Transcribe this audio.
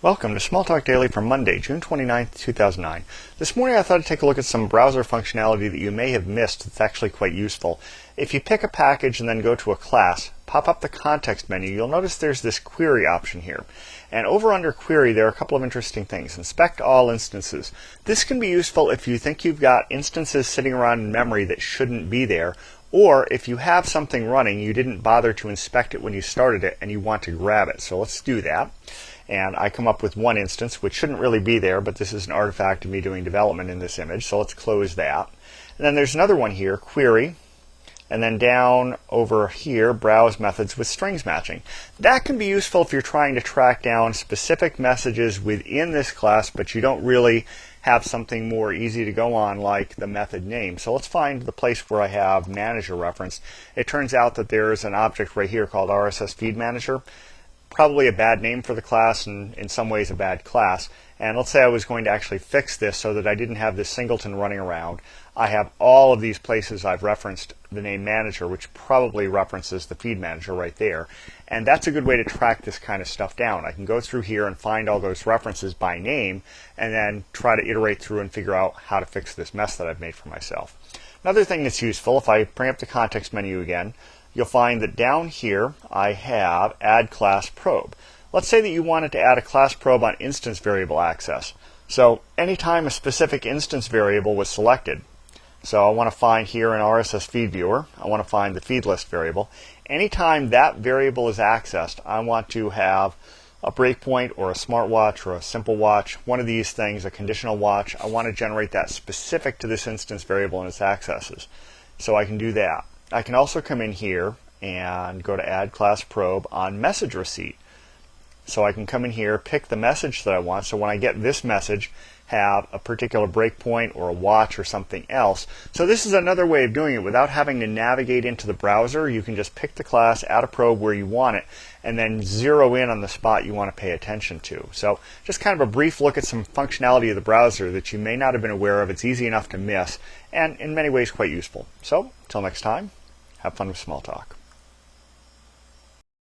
Welcome to Smalltalk Daily for Monday, June 29th, 2009. This morning I thought I'd take a look at some browser functionality that you may have missed that's actually quite useful. If you pick a package and then go to a class, pop up the context menu, you'll notice there's this query option here. And over under query there are a couple of interesting things. Inspect all instances. This can be useful if you think you've got instances sitting around in memory that shouldn't be there, or if you have something running, you didn't bother to inspect it when you started it and you want to grab it. So let's do that. And I come up with one instance, which shouldn't really be there, but this is an artifact of me doing development in this image, so let's close that. And then there's another one here, query, and then down over here, browse methods with strings matching. That can be useful if you're trying to track down specific messages within this class, but you don't really have something more easy to go on like the method name. So let's find the place where I have manager referenced. It turns out that there's an object right here called RSS feed manager. Probably a bad name for the class and in some ways a bad class. And let's say I was going to actually fix this so that I didn't have this singleton running around. I have all of these places I've referenced the name manager, which probably references the feed manager right there. And that's a good way to track this kind of stuff down. I can go through here and find all those references by name and then try to iterate through and figure out how to fix this mess that I've made for myself. Another thing that's useful, if I bring up the context menu again, you'll find that down here I have add class probe. Let's say that you wanted to add a class probe on instance variable access. So anytime a specific instance variable was selected, so I want to find here in RSS feed viewer, I want to find the feed list variable. Anytime that variable is accessed, I want to have a breakpoint or a smartwatch or a simple watch, one of these things, a conditional watch. I want to generate that specific to this instance variable and its accesses. So I can do that. I can also come in here and go to add class probe on message receipt. So I can come in here, pick the message that I want. So when I get this message, have a particular breakpoint or a watch or something else. So this is another way of doing it without having to navigate into the browser. You can just pick the class, add a probe where you want it, and then zero in on the spot you want to pay attention to. So just kind of a brief look at some functionality of the browser that you may not have been aware of. It's easy enough to miss and in many ways quite useful. So until next time, have fun with Smalltalk.